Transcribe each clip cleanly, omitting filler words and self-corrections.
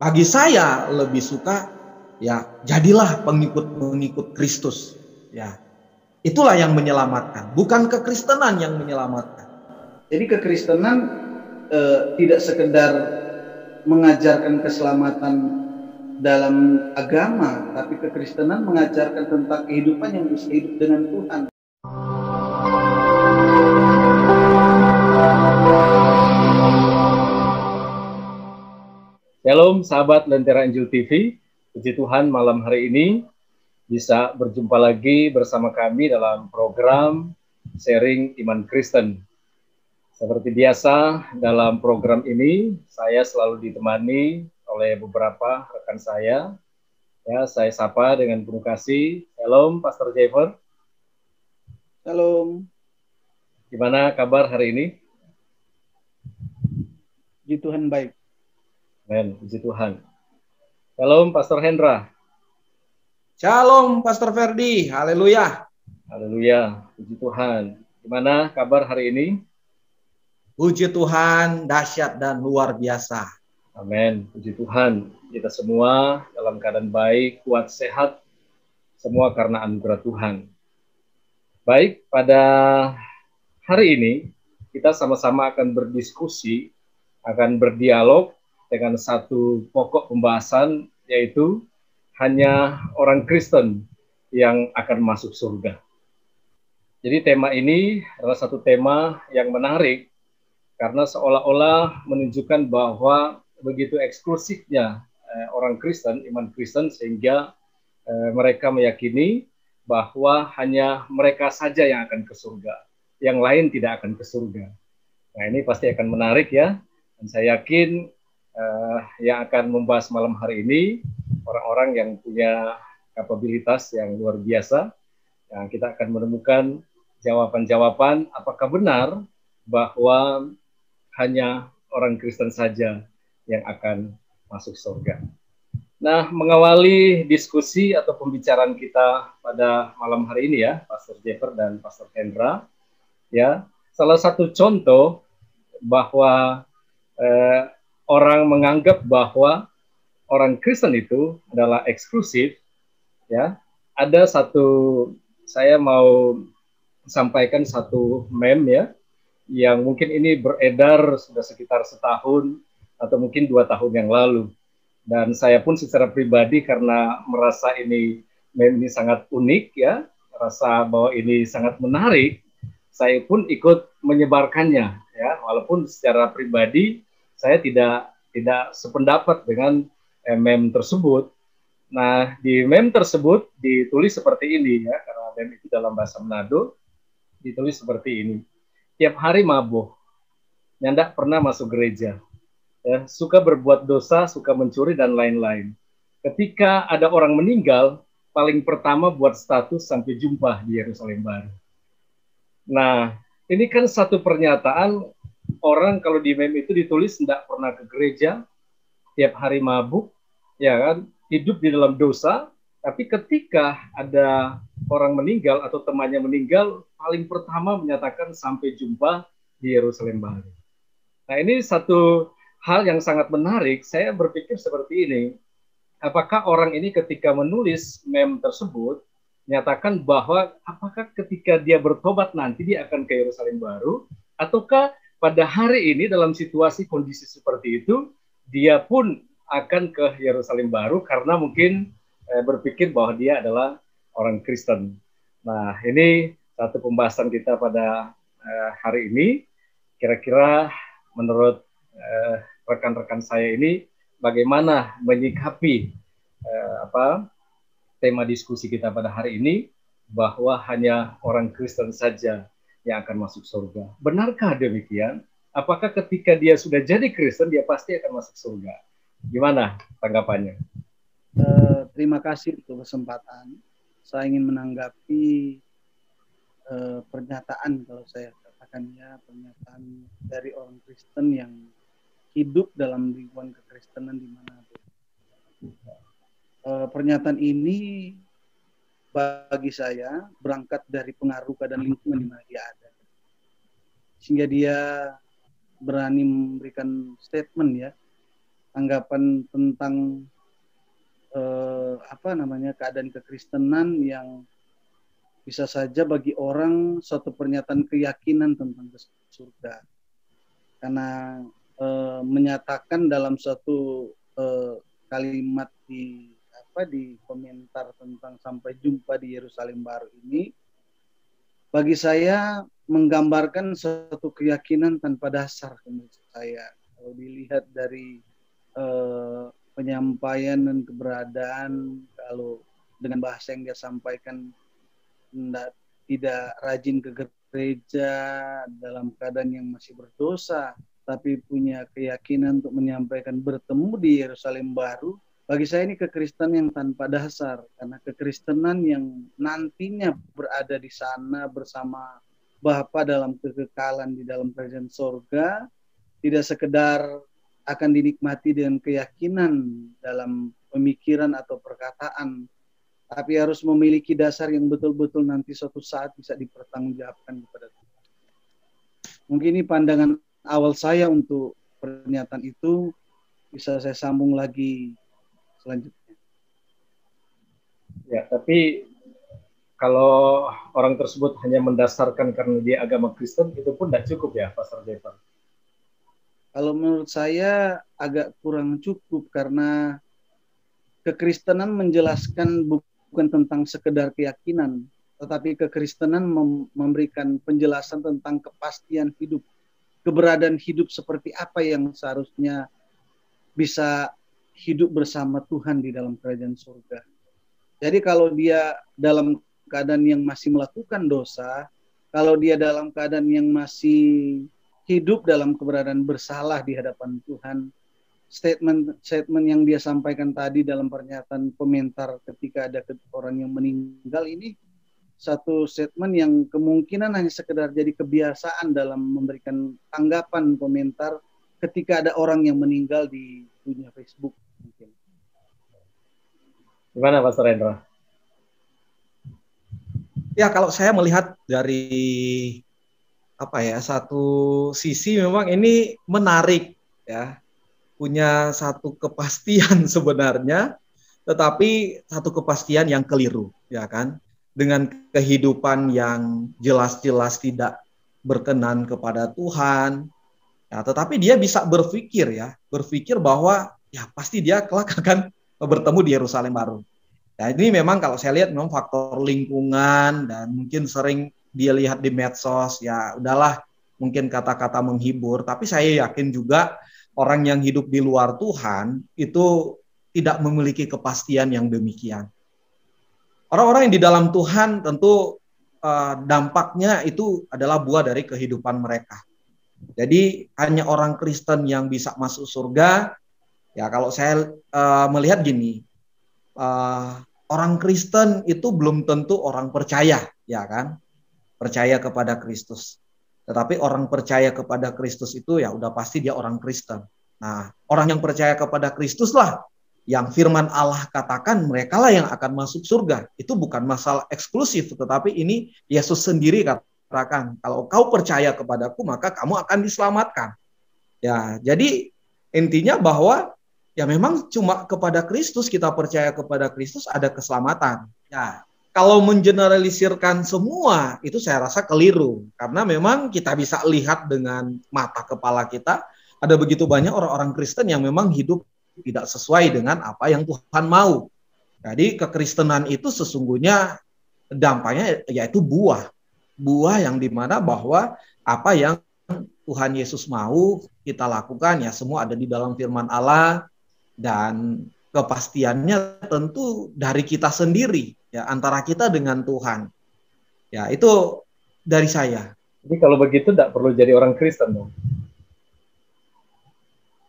Bagi saya lebih suka ya jadilah pengikut Kristus. Ya, itulah yang menyelamatkan, bukan kekristenan yang menyelamatkan. Jadi kekristenan tidak sekedar mengajarkan keselamatan dalam agama, tapi kekristenan mengajarkan tentang kehidupan yang bisa hidup dengan Tuhan. Shalom sahabat Lentera Injil TV, puji Tuhan malam hari ini bisa berjumpa lagi bersama kami dalam program Sharing Iman Kristen. Seperti biasa dalam program ini saya selalu ditemani oleh beberapa rekan saya. Ya, saya sapa dengan penuh kasih. Shalom Pastor Jeffer. Shalom. Gimana kabar hari ini? Puji Tuhan baik. Amin, puji Tuhan. Shalom Pastor Hendra. Shalom Pastor Ferdi, haleluya. Haleluya, puji Tuhan. Gimana kabar hari ini? Puji Tuhan, dahsyat dan luar biasa. Amin, puji Tuhan. Kita semua dalam keadaan baik, kuat, sehat, semua karena anugerah Tuhan. Baik, pada hari ini kita sama-sama akan berdiskusi, akan berdialog dengan satu pokok pembahasan, yaitu hanya orang Kristen yang akan masuk surga. Jadi tema ini adalah satu tema yang menarik karena seolah-olah menunjukkan bahwa begitu eksklusifnya orang Kristen, iman Kristen, sehingga mereka meyakini bahwa hanya mereka saja yang akan ke surga, yang lain tidak akan ke surga. Nah, ini pasti akan menarik ya, dan saya yakin yang akan membahas malam hari ini orang-orang yang punya kapabilitas yang luar biasa, yang kita akan menemukan jawaban-jawaban apakah benar bahwa hanya orang Kristen saja yang akan masuk surga. Nah, mengawali diskusi atau pembicaraan kita pada malam hari ini ya, Pastor Jeffer dan Pastor Hendra, ya, salah satu contoh bahwa orang menganggap bahwa orang Kristen itu adalah eksklusif, ya. Ada satu, saya mau sampaikan satu meme ya, yang mungkin ini beredar sudah sekitar setahun atau mungkin 2 tahun yang lalu. Dan saya pun secara pribadi karena merasa ini meme ini sangat unik ya, merasa bahwa ini sangat menarik, saya pun ikut menyebarkannya ya, walaupun secara pribadi saya tidak sependapat dengan meme tersebut. Nah, di meme tersebut ditulis seperti ini ya, karena meme itu dalam bahasa Manado, ditulis seperti ini. Tiap hari mabuk, nyandak pernah masuk gereja, ya, suka berbuat dosa, suka mencuri dan lain-lain. Ketika ada orang meninggal, paling pertama buat status sampai jumpa di Yerusalem Baru. Nah, ini kan satu pernyataan orang kalau di meme itu ditulis tidak pernah ke gereja, tiap hari mabuk, ya kan, hidup di dalam dosa, tapi ketika ada orang meninggal atau temannya meninggal, paling pertama menyatakan sampai jumpa di Yerusalem Baru. Nah, ini satu hal yang sangat menarik. Saya berpikir seperti ini, apakah orang ini ketika menulis meme tersebut menyatakan bahwa apakah ketika dia bertobat nanti dia akan ke Yerusalem Baru, ataukah pada hari ini dalam situasi kondisi seperti itu dia pun akan ke Yerusalem Baru karena mungkin berpikir bahwa dia adalah orang Kristen. Nah, ini satu pembahasan kita pada hari ini. Kira-kira menurut rekan-rekan saya ini bagaimana menyikapi tema diskusi kita pada hari ini, bahwa hanya orang Kristen saja yang akan masuk surga. Benarkah demikian? Apakah ketika dia sudah jadi Kristen, dia pasti akan masuk surga? Gimana tanggapannya? Terima kasih untuk kesempatan. Saya ingin menanggapi pernyataan, kalau saya katakannya, pernyataan dari orang Kristen yang hidup dalam lingkungan kekristenan di mana. Pernyataan ini bagi saya berangkat dari pengaruh dan lingkungan di mana dia ada, sehingga dia berani memberikan statement ya, anggapan tentang keadaan kekristenan yang bisa saja bagi orang suatu pernyataan keyakinan tentang surga, karena menyatakan dalam suatu kalimat di komentar tentang sampai jumpa di Yerusalem baru ini, bagi saya menggambarkan suatu keyakinan tanpa dasar menurut saya. Kalau dilihat dari penyampaian dan keberadaan, kalau dengan bahasa yang dia sampaikan tidak rajin ke gereja dalam keadaan yang masih berdosa, tapi punya keyakinan untuk menyampaikan bertemu di Yerusalem baru, bagi saya ini kekristenan yang tanpa dasar, karena kekristenan yang nantinya berada di sana bersama Bapa dalam kekekalan di dalam kerajaan sorga, tidak sekedar akan dinikmati dengan keyakinan dalam pemikiran atau perkataan, tapi harus memiliki dasar yang betul-betul nanti suatu saat bisa dipertanggungjawabkan kepada Tuhan. Mungkin ini pandangan awal saya untuk pernyataan itu, bisa saya sambung lagi selanjutnya. Ya, tapi kalau orang tersebut hanya mendasarkan karena dia agama Kristen, itu pun tidak cukup ya, Pastor Jeffer? Kalau menurut saya agak kurang cukup, karena kekristenan menjelaskan bukan tentang sekedar keyakinan, tetapi kekristenan memberikan penjelasan tentang kepastian hidup, keberadaan hidup seperti apa yang seharusnya bisa hidup bersama Tuhan di dalam kerajaan surga. Jadi kalau dia dalam keadaan yang masih melakukan dosa, kalau dia dalam keadaan yang masih hidup dalam keberadaan bersalah di hadapan Tuhan, statement yang dia sampaikan tadi dalam pernyataan komentar ketika ada orang yang meninggal ini, satu statement yang kemungkinan hanya sekedar jadi kebiasaan dalam memberikan tanggapan komentar ketika ada orang yang meninggal di dunia Facebook mungkin. Gimana Pastor Hendra? Ya, kalau saya melihat dari satu sisi memang ini menarik ya, punya satu kepastian sebenarnya, tetapi satu kepastian yang keliru ya kan, dengan kehidupan yang jelas-jelas tidak berkenan kepada Tuhan ya, tetapi dia bisa berpikir bahwa ya pasti dia kelak akan bertemu di Yerusalem baru. Nah, ini memang kalau saya lihat memang faktor lingkungan dan mungkin sering dia lihat di medsos, ya udahlah mungkin kata-kata menghibur, tapi saya yakin juga orang yang hidup di luar Tuhan itu tidak memiliki kepastian yang demikian. Orang-orang yang di dalam Tuhan tentu dampaknya itu adalah buah dari kehidupan mereka. Jadi hanya orang Kristen yang bisa masuk surga. Ya kalau saya melihat gini, orang Kristen itu belum tentu orang percaya, ya kan? Percaya kepada Kristus. Tetapi orang percaya kepada Kristus itu ya udah pasti dia orang Kristen. Nah, orang yang percaya kepada Kristus lah yang firman Allah katakan mereka lah yang akan masuk surga. Itu bukan masalah eksklusif, tetapi ini Yesus sendiri katakan, kalau kau percaya kepadaku maka kamu akan diselamatkan. Ya, jadi intinya bahwa ya memang cuma kepada Kristus, kita percaya kepada Kristus ada keselamatan. Ya, kalau mengeneralisirkan semua, itu saya rasa keliru. Karena memang kita bisa lihat dengan mata kepala kita, ada begitu banyak orang-orang Kristen yang memang hidup tidak sesuai dengan apa yang Tuhan mau. Jadi kekristenan itu sesungguhnya dampaknya yaitu buah. Buah yang dimana bahwa apa yang Tuhan Yesus mau kita lakukan, ya semua ada di dalam firman Allah, dan kepastiannya tentu dari kita sendiri, ya antara kita dengan Tuhan. Ya itu dari saya. Jadi kalau begitu tidak perlu jadi orang Kristen dong?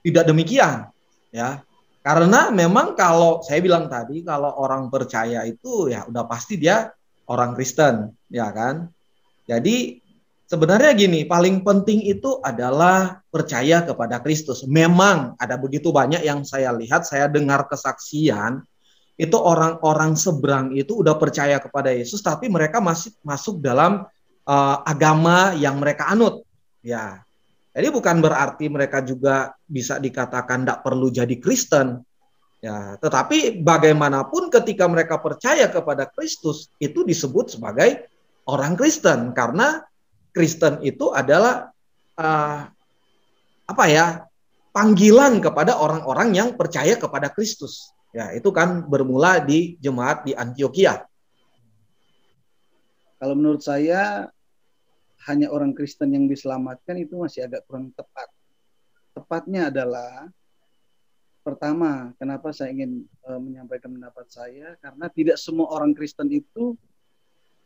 Tidak demikian, ya. Karena memang kalau saya bilang tadi, kalau orang percaya itu ya udah pasti dia orang Kristen, ya kan. Jadi sebenarnya gini, paling penting itu adalah percaya kepada Kristus. Memang ada begitu banyak yang saya lihat, saya dengar kesaksian, itu orang-orang seberang itu udah percaya kepada Yesus, tapi mereka masih masuk dalam agama yang mereka anut. Ya, Jadi bukan berarti mereka juga bisa dikatakan tidak perlu jadi Kristen. Ya, tetapi bagaimanapun ketika mereka percaya kepada Kristus, itu disebut sebagai orang Kristen karena Kristen itu adalah uh, apa ya, panggilan kepada orang-orang yang percaya kepada Kristus. Ya, itu kan bermula di jemaat di Antioquia. Kalau menurut saya hanya orang Kristen yang diselamatkan itu masih agak kurang tepat. Tepatnya adalah pertama, kenapa saya ingin menyampaikan pendapat saya, karena tidak semua orang Kristen itu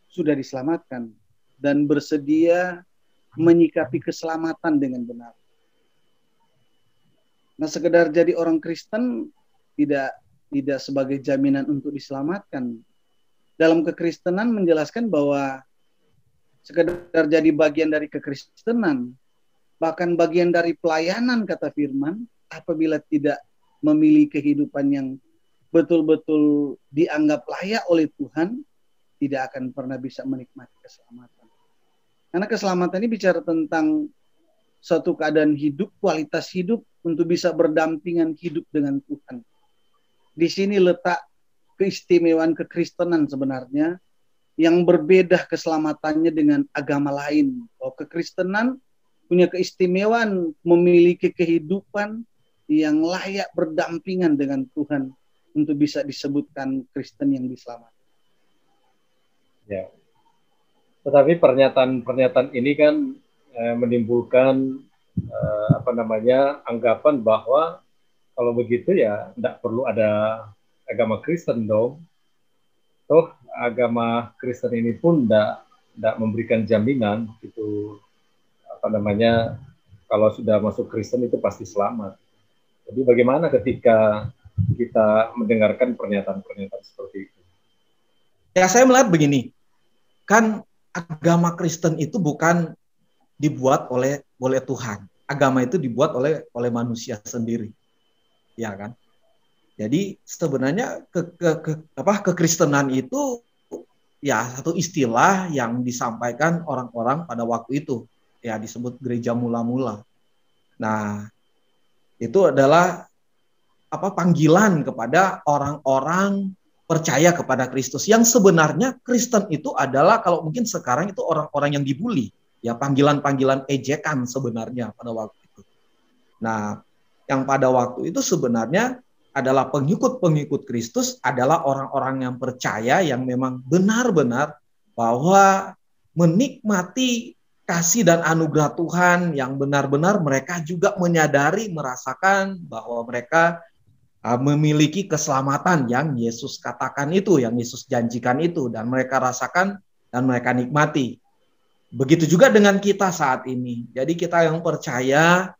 sudah diselamatkan dan bersedia menyikapi keselamatan dengan benar. Nah, sekedar jadi orang Kristen tidak sebagai jaminan untuk diselamatkan. Dalam kekristenan menjelaskan bahwa sekedar jadi bagian dari kekristenan, bahkan bagian dari pelayanan, kata firman, apabila tidak memilih kehidupan yang betul-betul dianggap layak oleh Tuhan, tidak akan pernah bisa menikmati keselamatan. Karena keselamatan ini bicara tentang suatu keadaan hidup, kualitas hidup untuk bisa berdampingan hidup dengan Tuhan. Di sini letak keistimewaan kekristenan sebenarnya, yang berbeda keselamatannya dengan agama lain. Oh, kekristenan punya keistimewaan memiliki kehidupan yang layak berdampingan dengan Tuhan untuk bisa disebutkan Kristen yang diselamatkan. Ya. Tetapi pernyataan ini kan menimbulkan anggapan bahwa kalau begitu ya tidak perlu ada agama Kristen dong. Toh agama Kristen ini pun tidak memberikan jaminan itu kalau sudah masuk Kristen itu pasti selamat. Jadi bagaimana ketika kita mendengarkan pernyataan-pernyataan seperti itu? Ya, saya melihat begini, kan agama Kristen itu bukan dibuat oleh Tuhan. Agama itu dibuat oleh manusia sendiri, ya kan? Jadi sebenarnya kekristenan itu ya satu istilah yang disampaikan orang-orang pada waktu itu, ya disebut gereja mula-mula. Nah, itu adalah panggilan kepada orang-orang percaya kepada Kristus. Yang sebenarnya Kristen itu adalah kalau mungkin sekarang itu orang-orang yang dibully, ya panggilan-panggilan ejekan sebenarnya pada waktu itu. Nah, yang pada waktu itu sebenarnya adalah pengikut-pengikut Kristus adalah orang-orang yang percaya yang memang benar-benar bahwa menikmati kasih dan anugerah Tuhan yang benar-benar mereka juga menyadari, merasakan bahwa mereka memiliki keselamatan yang Yesus katakan itu, yang Yesus janjikan itu, dan mereka rasakan dan mereka nikmati. Begitu juga dengan kita saat ini. Jadi kita yang percaya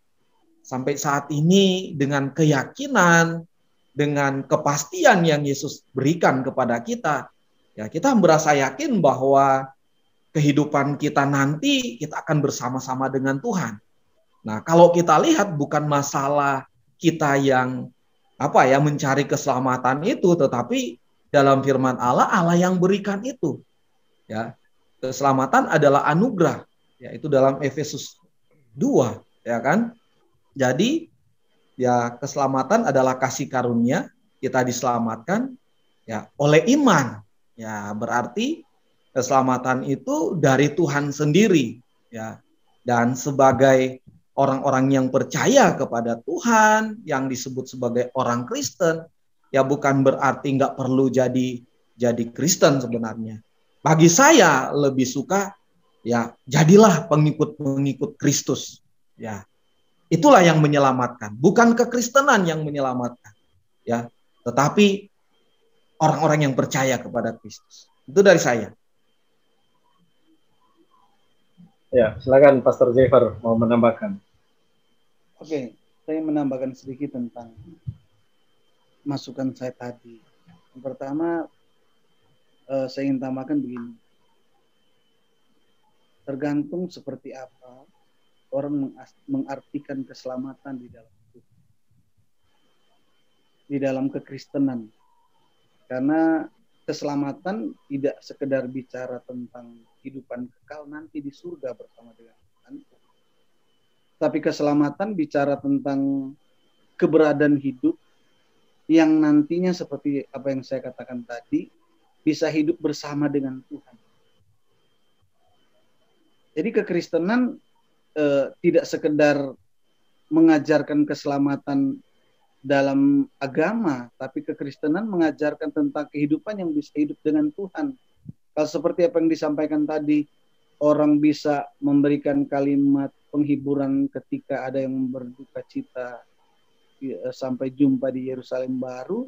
sampai saat ini dengan keyakinan, dengan kepastian yang Yesus berikan kepada kita, ya kita merasa yakin bahwa kehidupan kita nanti kita akan bersama-sama dengan Tuhan. Nah, kalau kita lihat bukan masalah kita yang mencari keselamatan itu, tetapi dalam firman Allah, Allah yang berikan itu. Ya, keselamatan adalah anugerah, yaitu dalam Efesus 2, ya kan? Jadi ya keselamatan adalah kasih karunia, kita diselamatkan ya oleh iman. Ya, berarti keselamatan itu dari Tuhan sendiri, ya. Dan sebagai orang-orang yang percaya kepada Tuhan, yang disebut sebagai orang Kristen, ya bukan berarti nggak perlu jadi Kristen sebenarnya. Bagi saya lebih suka ya jadilah pengikut-pengikut Kristus, ya. Itulah yang menyelamatkan, bukan kekristenan yang menyelamatkan, ya, tetapi orang-orang yang percaya kepada Kristus. Itu dari saya. Ya, silakan Pastor Jeffer mau menambahkan. Oke, saya menambahkan sedikit tentang masukan saya tadi. Yang pertama, saya ingin tambahkan begini. Tergantung seperti apa orang mengartikan keselamatan di dalam kekristenan. Karena keselamatan tidak sekedar bicara tentang kehidupan kekal nanti di surga bersama dengan Tuhan. Tapi keselamatan bicara tentang keberadaan hidup yang nantinya seperti apa yang saya katakan tadi, bisa hidup bersama dengan Tuhan. Jadi kekristenan tidak sekedar mengajarkan keselamatan dalam agama, tapi kekristenan mengajarkan tentang kehidupan yang bisa hidup dengan Tuhan. Kalau seperti apa yang disampaikan tadi, orang bisa memberikan kalimat penghiburan ketika ada yang berduka cita sampai jumpa di Yerusalem baru,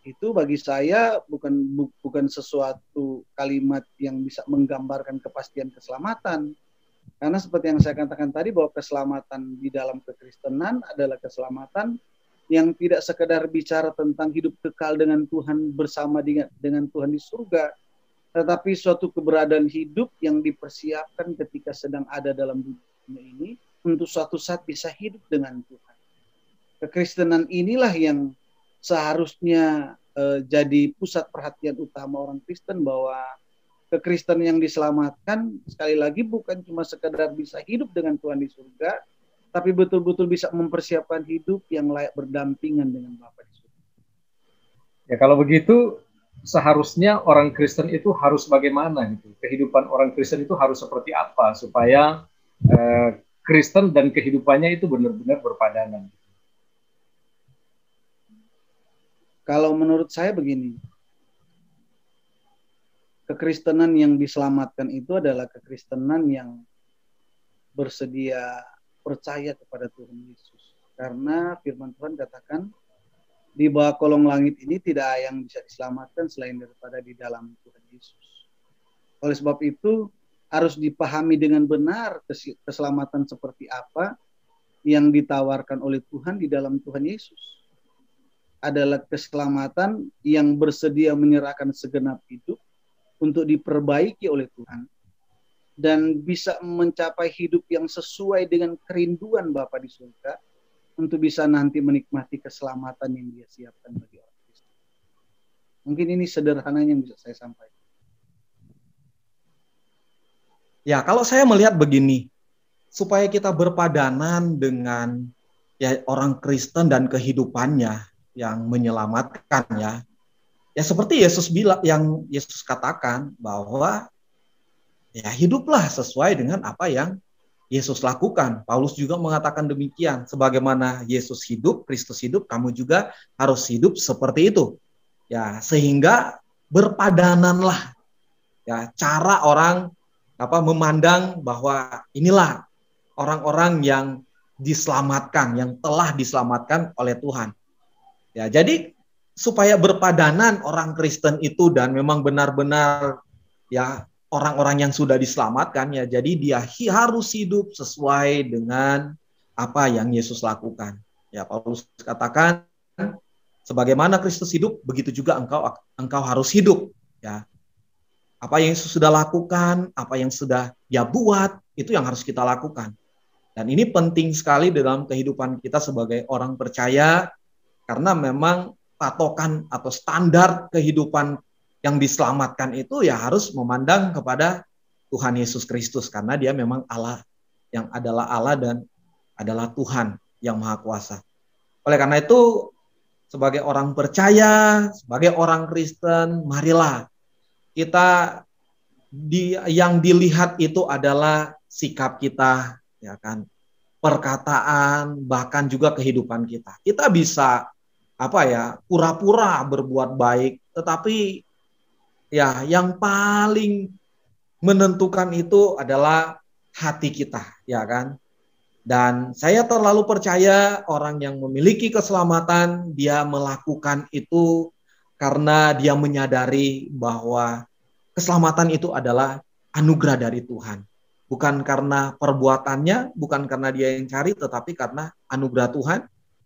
itu bagi saya bukan sesuatu kalimat yang bisa menggambarkan kepastian keselamatan. Karena seperti yang saya katakan tadi, bahwa keselamatan di dalam kekristenan adalah keselamatan yang tidak sekedar bicara tentang hidup kekal dengan Tuhan, bersama dengan Tuhan di surga, tetapi suatu keberadaan hidup yang dipersiapkan ketika sedang ada dalam dunia ini untuk suatu saat bisa hidup dengan Tuhan. Kekristenan inilah yang seharusnya jadi pusat perhatian utama orang Kristen, bahwa kekristenan yang diselamatkan sekali lagi bukan cuma sekedar bisa hidup dengan Tuhan di surga, tapi betul-betul bisa mempersiapkan hidup yang layak berdampingan dengan Bapa di surga. Ya, kalau begitu seharusnya orang Kristen itu harus bagaimana gitu? Kehidupan orang Kristen itu harus seperti apa supaya Kristen dan kehidupannya itu benar-benar berpadanan? Kalau menurut saya begini, kekristenan yang diselamatkan itu adalah kekristenan yang bersedia percaya kepada Tuhan Yesus. Karena firman Tuhan katakan, di bawah kolong langit ini tidak ada yang bisa diselamatkan selain daripada di dalam Tuhan Yesus. Oleh sebab itu, harus dipahami dengan benar keselamatan seperti apa yang ditawarkan oleh Tuhan di dalam Tuhan Yesus. Adalah keselamatan yang bersedia menyerahkan segenap hidup untuk diperbaiki oleh Tuhan dan bisa mencapai hidup yang sesuai dengan kerinduan Bapa di surga untuk bisa nanti menikmati keselamatan yang Dia siapkan bagi orang Kristen. Mungkin ini sederhananya yang bisa saya sampaikan. Ya, kalau saya melihat begini, supaya kita berpadanan dengan ya orang Kristen dan kehidupannya yang menyelamatkan, ya seperti Yesus bilang, yang Yesus katakan bahwa ya hiduplah sesuai dengan apa yang Yesus lakukan. Paulus juga mengatakan demikian, sebagaimana Yesus hidup, Kristus hidup, kamu juga harus hidup seperti itu. Ya, sehingga berpadananlah ya cara orang memandang bahwa inilah orang-orang yang diselamatkan, yang telah diselamatkan oleh Tuhan. Ya, jadi supaya berpadanan orang Kristen itu dan memang benar-benar ya orang-orang yang sudah diselamatkan, ya jadi dia harus hidup sesuai dengan apa yang Yesus lakukan. Ya, Paulus katakan, sebagaimana Kristus hidup, begitu juga engkau harus hidup. Ya, apa yang Yesus sudah lakukan, apa yang sudah Dia buat, itu yang harus kita lakukan. Dan ini penting sekali dalam kehidupan kita sebagai orang percaya, karena memang patokan atau standar kehidupan yang diselamatkan itu ya harus memandang kepada Tuhan Yesus Kristus, karena Dia memang Allah, yang adalah Allah dan adalah Tuhan yang Maha Kuasa. Oleh karena itu, sebagai orang percaya, sebagai orang Kristen, marilah kita yang dilihat itu adalah sikap kita, ya kan, perkataan, bahkan juga kehidupan kita. Kita bisa pura-pura berbuat baik, tetapi ya yang paling menentukan itu adalah hati kita, ya kan? Dan saya terlalu percaya orang yang memiliki keselamatan, dia melakukan itu karena dia menyadari bahwa keselamatan itu adalah anugerah dari Tuhan. Bukan karena perbuatannya, bukan karena dia yang cari, tetapi karena anugerah Tuhan.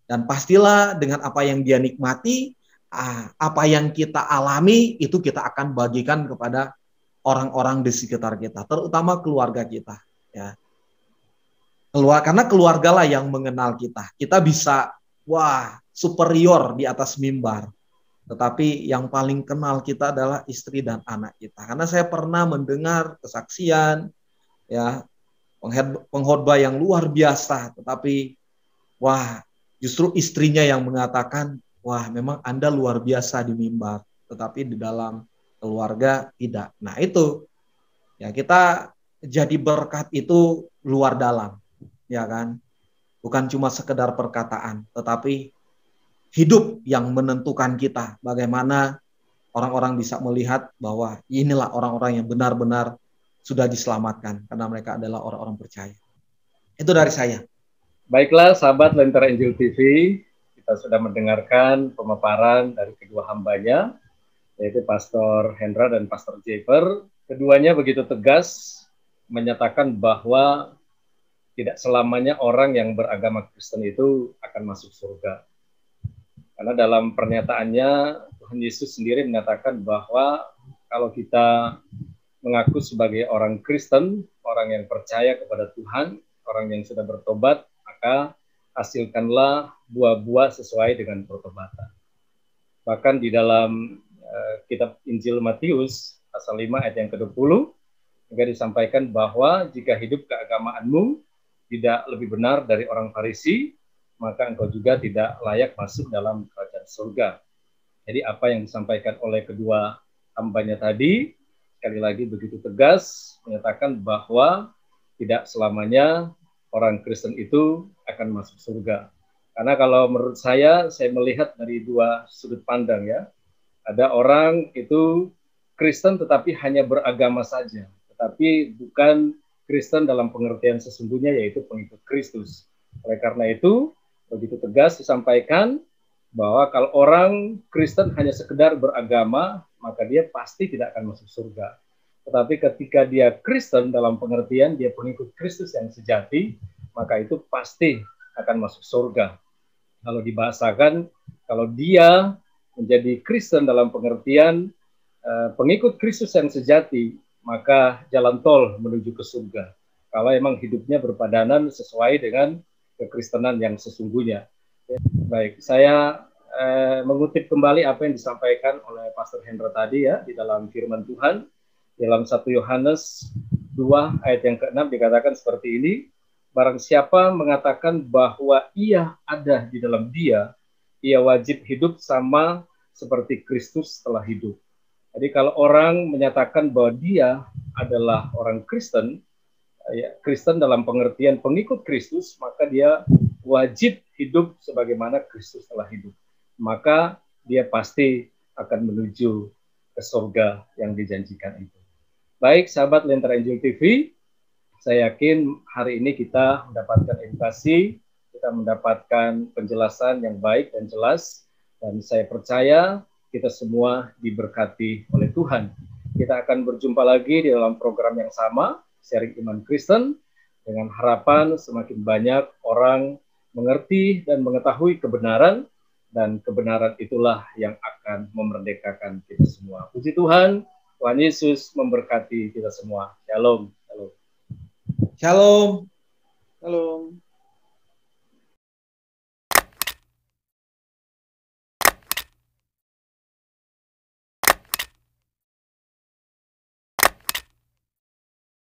Dan pastilah dengan apa yang dia nikmati, apa yang kita alami, itu kita akan bagikan kepada orang-orang di sekitar kita, terutama keluarga kita. Ya. Karena keluarga lah yang mengenal kita. Kita bisa, superior di atas mimbar. Tetapi yang paling kenal kita adalah istri dan anak kita. Karena saya pernah mendengar kesaksian, ya, pengkhotbah yang luar biasa, tetapi wah, justru istrinya yang mengatakan, wah memang Anda luar biasa di mimbar, tetapi di dalam keluarga tidak. Nah itu, ya kita jadi berkat itu luar dalam, ya kan? Bukan cuma sekedar perkataan, tetapi hidup yang menentukan kita. Bagaimana orang-orang bisa melihat bahwa inilah orang-orang yang benar-benar sudah diselamatkan, karena mereka adalah orang-orang percaya. Itu dari saya. Baiklah, sahabat Lentera Injil TV, kita sudah mendengarkan pemaparan dari kedua hambanya, yaitu Pastor Hendra dan Pastor Jeffer. Keduanya begitu tegas menyatakan bahwa tidak selamanya orang yang beragama Kristen itu akan masuk surga. Karena dalam pernyataannya, Tuhan Yesus sendiri menyatakan bahwa kalau kita mengaku sebagai orang Kristen, orang yang percaya kepada Tuhan, orang yang sudah bertobat, maka hasilkanlah buah-buah sesuai dengan pertobatan. Bahkan di dalam kitab Injil Matius, pasal 5 ayat yang ke-20, juga disampaikan bahwa jika hidup keagamaanmu tidak lebih benar dari orang Farisi, maka engkau juga tidak layak masuk dalam kerajaan surga. Jadi apa yang disampaikan oleh kedua hambanya tadi, sekali lagi begitu tegas, menyatakan bahwa tidak selamanya orang Kristen itu akan masuk surga. Karena kalau menurut saya melihat dari dua sudut pandang ya. Ada orang itu Kristen tetapi hanya beragama saja, tetapi bukan Kristen dalam pengertian sesungguhnya, yaitu pengikut Kristus. Oleh karena itu, begitu tegas disampaikan bahwa kalau orang Kristen hanya sekedar beragama, maka dia pasti tidak akan masuk surga. Tetapi ketika dia Kristen dalam pengertian dia pengikut Kristus yang sejati, maka itu pasti akan masuk surga. Kalau dibahasakan, kalau dia menjadi Kristen dalam pengertian pengikut Kristus yang sejati, maka jalan tol menuju ke surga. Kalau emang hidupnya berpadanan sesuai dengan kekristenan yang sesungguhnya. Baik, saya mengutip kembali apa yang disampaikan oleh Pastor Hendra tadi ya, di dalam firman Tuhan. Dalam 1 Yohanes 2 ayat yang ke-6 dikatakan seperti ini, barang siapa mengatakan bahwa ia ada di dalam dia, ia wajib hidup sama seperti Kristus telah hidup. Jadi kalau orang menyatakan bahwa dia adalah orang Kristen, ya, Kristen dalam pengertian pengikut Kristus, maka dia wajib hidup sebagaimana Kristus telah hidup. Maka dia pasti akan menuju ke surga yang dijanjikan itu. Baik, sahabat Lentera Injil TV, saya yakin hari ini kita mendapatkan edukasi, kita mendapatkan penjelasan yang baik dan jelas, dan saya percaya kita semua diberkati oleh Tuhan. Kita akan berjumpa lagi di dalam program yang sama, Sharing Iman Kristen, dengan harapan semakin banyak orang mengerti dan mengetahui kebenaran, dan kebenaran itulah yang akan memerdekakan kita semua. Puji Tuhan, Tuhan Yesus memberkati kita semua. Shalom. Shalom. Shalom. Shalom.